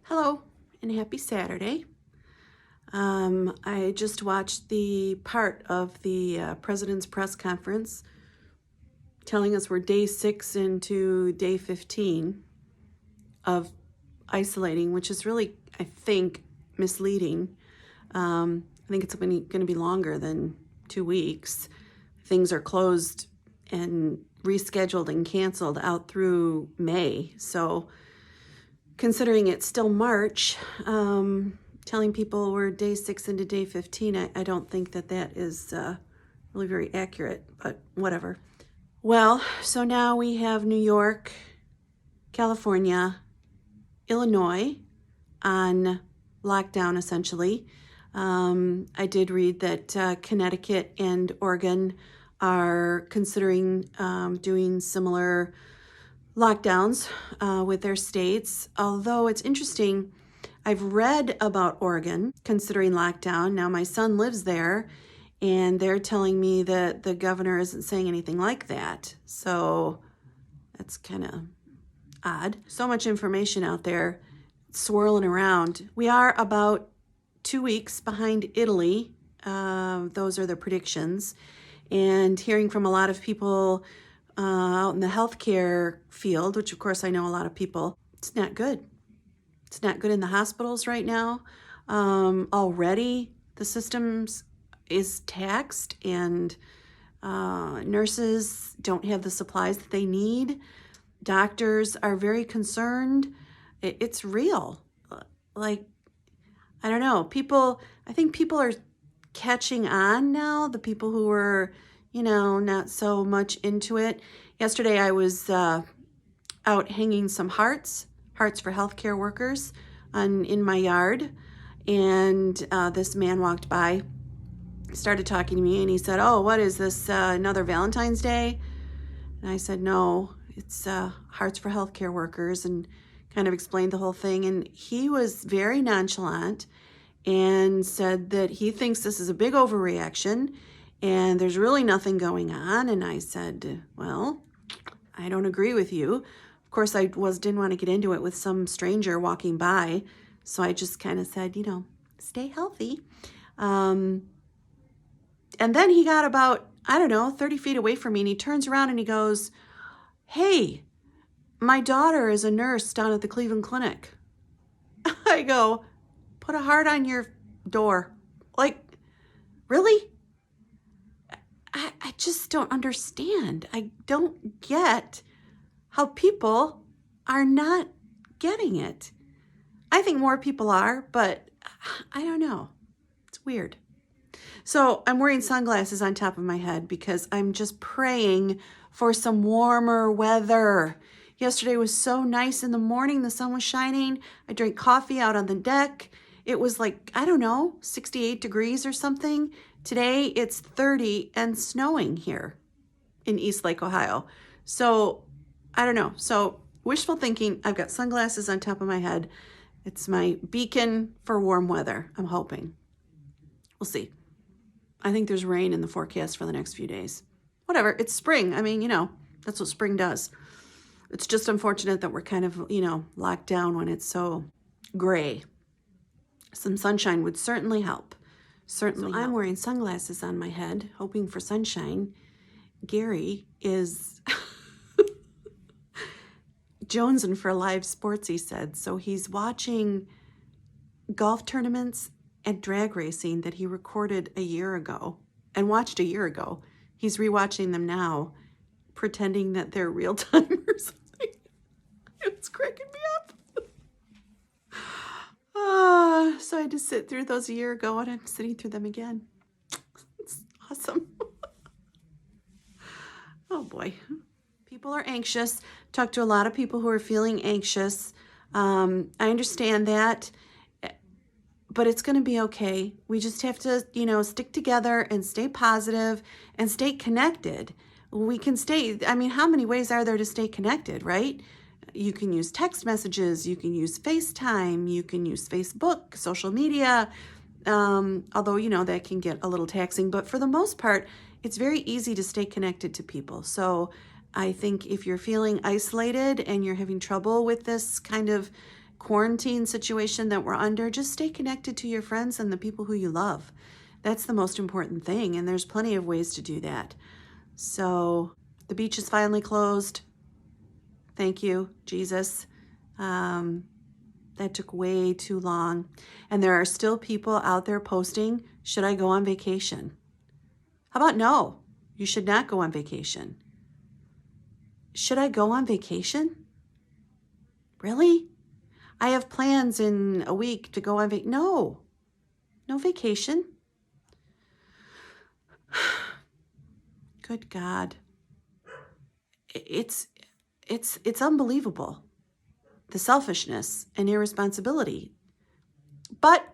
Hello and happy Saturday. I just watched the part of the president's press conference telling us we're day 6 into day 15 of isolating, which is really, I think, misleading. I think it's going to be longer than 2 weeks. Things are closed and rescheduled and canceled out through May. So considering it's still March, telling people we're day 6 into day 15, I don't think that is really very accurate, but whatever. Well, so now we have New York, California, Illinois on lockdown, essentially. I did read that Connecticut and Oregon are considering doing similar lockdowns with their states, although it's interesting. I've read about Oregon considering lockdown. Now my son lives there, and they're telling me that the governor isn't saying anything like that. So that's kind of odd. So much information out there swirling around. We are about 2 weeks behind Italy. Those are the predictions. And hearing from a lot of people out in the healthcare field, which of course I know a lot of people, it's not good. It's not good in the hospitals right now. Already the systems is taxed, and nurses don't have the supplies that they need. Doctors are very concerned. It's real. Like, I don't know. I think people are catching on now, the people who were, not so much into it. Yesterday I was out hanging some hearts for healthcare workers in my yard, and this man walked by, started talking to me, and he said, "Oh, what is this, another Valentine's Day?" And I said, "No, it's Hearts for Healthcare Workers," and kind of explained the whole thing. And he was very nonchalant and said that he thinks this is a big overreaction and there's really nothing going on. And I said, well, I don't agree with you. Of course, I didn't want to get into it with some stranger walking by. So I just kind of said, stay healthy. And then he got about, 30 feet away from me, and he turns around and he goes, "Hey, my daughter is a nurse down at the Cleveland Clinic." I go, "Put a heart on your door." Like, really? I just don't understand. I don't get how people are not getting it. I think more people are, but I don't know. It's weird. So I'm wearing sunglasses on top of my head because I'm just praying for some warmer weather. Yesterday was so nice in the morning. The sun was shining. I drank coffee out on the deck. It was like, 68 degrees or something. Today it's 30 and snowing here in East Lake, Ohio. So I don't know. So wishful thinking. I've got sunglasses on top of my head. It's my beacon for warm weather, I'm hoping. We'll see. I think there's rain in the forecast for the next few days. Whatever, it's spring. That's what spring does. It's just unfortunate that we're kind of, locked down when it's so gray. Some sunshine would certainly help. Certainly. So I'm wearing sunglasses on my head, hoping for sunshine. Gary is jonesing for live sports, he said. So he's watching golf tournaments and drag racing that he recorded a year ago and watched a year ago. He's rewatching them now, pretending that they're real time or something. It's cracking me up. So I had to sit through those a year ago, and I'm sitting through them again. It's awesome. Oh boy. People are anxious. Talked to a lot of people who are feeling anxious. I understand that, but it's going to be okay. We just have to, stick together and stay positive and stay connected. We can stay, how many ways are there to stay connected, right? You can use text messages, you can use FaceTime, you can use Facebook, social media, although, that can get a little taxing. But for the most part, it's very easy to stay connected to people. So I think if you're feeling isolated and you're having trouble with this kind of quarantine situation that we're under, just stay connected to your friends and the people who you love. That's the most important thing, and there's plenty of ways to do that. So the beach is finally closed. Thank you, Jesus. That took way too long. And there are still people out there posting, should I go on vacation? How about no? You should not go on vacation. Should I go on vacation? Really? I have plans in a week to go on vacation. No vacation. Good God. It's unbelievable, the selfishness and irresponsibility. But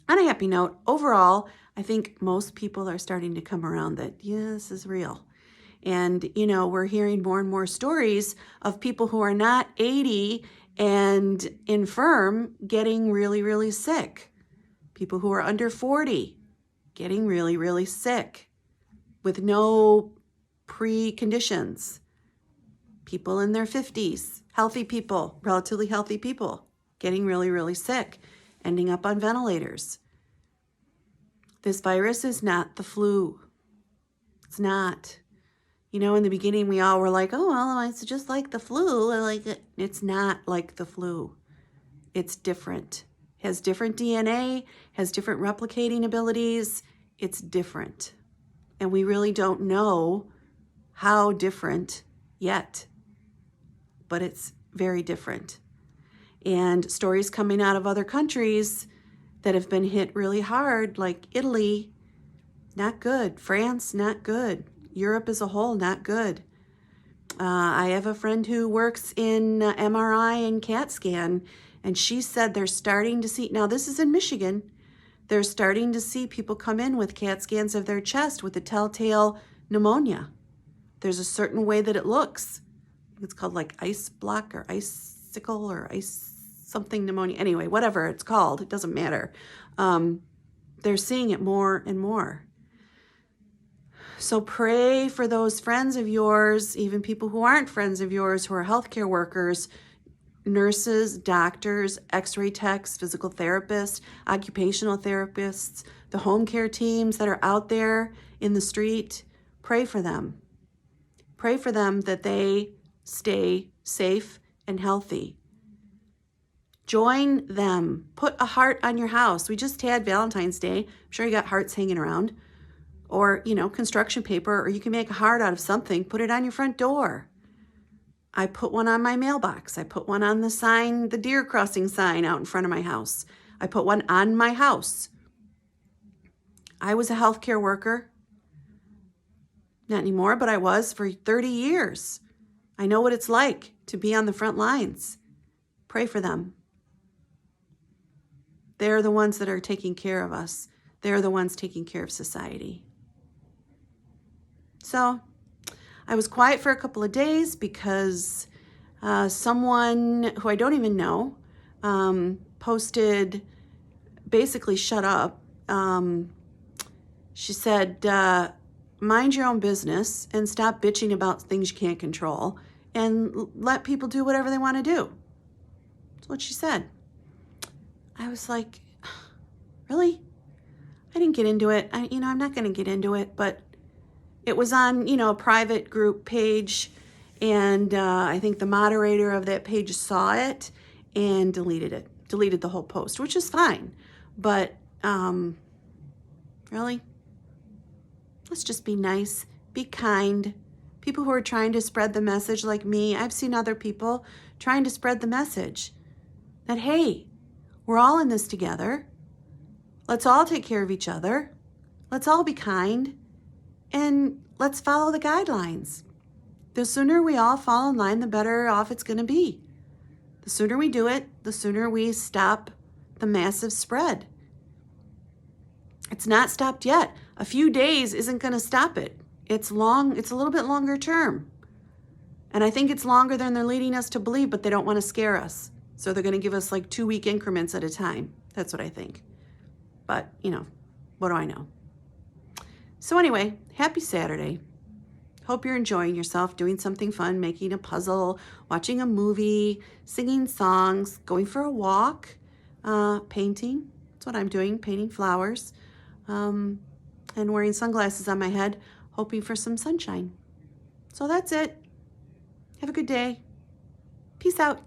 on a happy note, overall, I think most people are starting to come around that, yeah, this is real. And, we're hearing more and more stories of people who are not 80 and infirm getting really, really sick. People who are under 40 getting really, really sick with no preconditions. People in their 50s, healthy people, relatively healthy people, getting really, really sick, ending up on ventilators. This virus is not the flu. It's not. In the beginning, we all were like, oh, well, it's just like the flu. It's not like the flu. It's different. Has different DNA, has different replicating abilities. It's different. And we really don't know how different yet. But it's very different. And stories coming out of other countries that have been hit really hard, like Italy, not good. France, not good. Europe as a whole, not good. I have a friend who works in MRI and CAT scan, and she said they're starting to see, now this is in Michigan, they're starting to see people come in with CAT scans of their chest with a telltale pneumonia. There's a certain way that it looks. It's called like ice block or icicle or ice something pneumonia. Anyway, whatever it's called, it doesn't matter. They're seeing it more and more. So pray for those friends of yours, even people who aren't friends of yours, who are healthcare workers, nurses, doctors, x-ray techs, physical therapists, occupational therapists, the home care teams that are out there in the street. Pray for them. Pray for them that they stay safe and healthy. Join them. Put a heart on your house. We just had Valentine's Day. I'm sure you got hearts hanging around. Or, construction paper, or you can make a heart out of something. Put it on your front door. I put one on my mailbox. I put one on the sign, the deer crossing sign out in front of my house. I put one on my house. I was a healthcare worker. Not anymore, but I was for 30 years. I know what it's like to be on the front lines. Pray for them. They're the ones that are taking care of us. They're the ones taking care of society. So I was quiet for a couple of days because someone who I don't even know posted, basically, shut up. She said, mind your own business and stop bitching about things you can't control and let people do whatever they want to do. That's what she said. I was like, really? I didn't get into it. I'm not going to get into it, but it was on, a private group page, and I think the moderator of that page saw it and deleted the whole post, which is fine. But really, let's just be nice, be kind. People who are trying to spread the message like me, I've seen other people trying to spread the message that, hey, we're all in this together. Let's all take care of each other. Let's all be kind. And let's follow the guidelines. The sooner we all fall in line, the better off it's going to be. The sooner we do it, the sooner we stop the massive spread. It's not stopped yet. A few days isn't going to stop it. It's a little bit longer term. And I think it's longer than they're leading us to believe, but they don't want to scare us. So they're going to give us like 2-week increments at a time. That's what I think. But, what do I know? So anyway, happy Saturday. Hope you're enjoying yourself, doing something fun, making a puzzle, watching a movie, singing songs, going for a walk, painting. That's what I'm doing, painting flowers, and wearing sunglasses on my head, hoping for some sunshine. So that's it. Have a good day. Peace out.